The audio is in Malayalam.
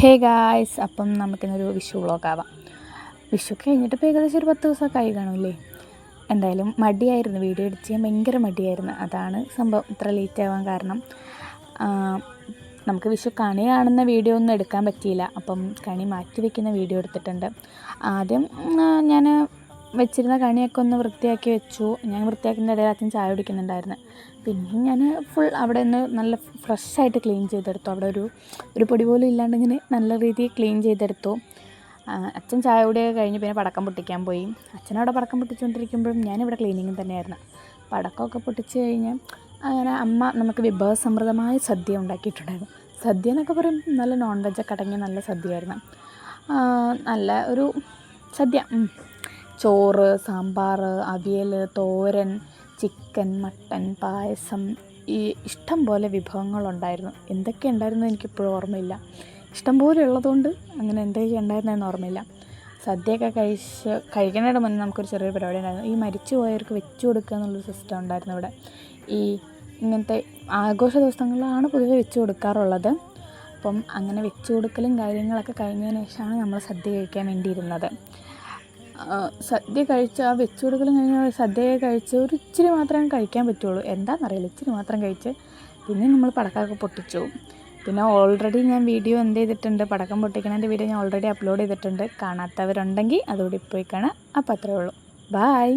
ഹേ ഗായ്സ്, അപ്പം നമുക്കിന്നൊരു വിഷു വ്ളോഗാവാം. വിഷു കഴിഞ്ഞിട്ട് ഇപ്പോൾ ഏകദേശം ഒരു 10 ദിവസമൊക്കെ ആയി കാണുമല്ലേ. എന്തായാലും മടിയായിരുന്നു, വീഡിയോ എഡിറ്റ് ചെയ്യാൻ ഭയങ്കര മടിയായിരുന്നു. അതാണ് സംഭവം ഇത്ര ലേറ്റ് ആവാൻ കാരണം. നമുക്ക് വിഷു കണി കാണുന്ന വീഡിയോ ഒന്നും എടുക്കാൻ പറ്റിയില്ല. അപ്പം കണി മാറ്റി വയ്ക്കുന്ന വീഡിയോ എടുത്തിട്ടുണ്ട്. ആദ്യം ഞാൻ വെച്ചിരുന്ന കണിയൊക്കെ ഒന്ന് വൃത്തിയാക്കി വെച്ചു. ഞാൻ വൃത്തിയാക്കുന്ന ഇടയിൽ അച്ഛൻ ചായ കുടിക്കുന്നുണ്ടായിരുന്നു. പിന്നെ ഞാൻ ഫുൾ അവിടെ നിന്ന് നല്ല ഫ്രഷായിട്ട് ക്ലീൻ ചെയ്തെടുത്തു. അവിടെ ഒരു പൊടി പോലും ഇല്ലാണ്ട് ഇങ്ങനെ നല്ല രീതിയിൽ ക്ലീൻ ചെയ്തെടുത്തു. അച്ഛൻ ചായ കുടിയൊക്കെ കഴിഞ്ഞ് പിന്നെ പടക്കം പൊട്ടിക്കാൻ പോയി. അച്ഛനവിടെ പടക്കം പൊട്ടിച്ചുകൊണ്ടിരിക്കുമ്പോഴും ഞാനിവിടെ ക്ലീനിങ്ങിൽ തന്നെയായിരുന്നു. പടക്കമൊക്കെ പൊട്ടിച്ച് കഴിഞ്ഞ് അങ്ങനെ അമ്മ നമുക്ക് വിഭവസമൃദ്ധമായ സദ്യ ഉണ്ടാക്കിയിട്ടുണ്ടായിരുന്നു. സദ്യ എന്നൊക്കെ പറയും നല്ല നോൺ വെജൊക്കെ അടങ്ങിയ നല്ല സദ്യയായിരുന്നു. നല്ല ഒരു സദ്യ. ചോറ്, സാമ്പാർ, അവിയൽ, തോരൻ, ചിക്കൻ, മട്ടൻ, പായസം, ഈ ഇഷ്ടം പോലെ വിഭവങ്ങളുണ്ടായിരുന്നു. എന്തൊക്കെ ഉണ്ടായിരുന്നു എനിക്കിപ്പോഴും ഓർമ്മയില്ല. ഇഷ്ടം പോലെ ഉള്ളതുകൊണ്ട് അങ്ങനെ എന്തൊക്കെ ഉണ്ടായിരുന്നതെന്ന് ഓർമ്മയില്ല. സദ്യയൊക്കെ കഴിക്കുന്നതിന് മുന്നേ നമുക്കൊരു ചെറിയൊരു പരിപാടി ഉണ്ടായിരുന്നു. ഈ മരിച്ചു പോയവർക്ക് വെച്ചു കൊടുക്കുക എന്നുള്ളൊരു സിസ്റ്റം ഉണ്ടായിരുന്നു ഇവിടെ. ഈ ഇങ്ങനത്തെ ആഘോഷ ദിവസങ്ങളിലാണ് പൊതുവെ വെച്ച് കൊടുക്കാറുള്ളത്. അപ്പം അങ്ങനെ വെച്ച് കൊടുക്കലും കാര്യങ്ങളൊക്കെ കഴിഞ്ഞതിന് ശേഷമാണ് നമ്മൾ സദ്യ കഴിക്കാൻ വേണ്ടിയിരുന്നത്. സദ്യ കഴിച്ച് ആ വെച്ച് കൊടുക്കലും കഴിഞ്ഞ സദ്യയൊക്കെ കഴിച്ച് ഒരു ഇച്ചിരി മാത്രമേ കഴിക്കാൻ പറ്റുള്ളൂ. എന്താണെന്നറിയില്ല, ഇച്ചിരി മാത്രം കഴിച്ച് പിന്നെ നമ്മൾ പടക്കമൊക്കെ പൊട്ടിച്ചു. പിന്നെ ഓൾറെഡി ഞാൻ വീഡിയോ എന്ത് ചെയ്തിട്ടുണ്ട്, പടക്കം പൊട്ടിക്കണതിൻ്റെ വീഡിയോ ഞാൻ ഓൾറെഡി അപ്ലോഡ് ചെയ്തിട്ടുണ്ട്. കാണാത്തവരുണ്ടെങ്കിൽ അതുകൂടി പോയി കാണാം. അപ്പോൾ അത്രയേ ഉള്ളൂ. ബായ്.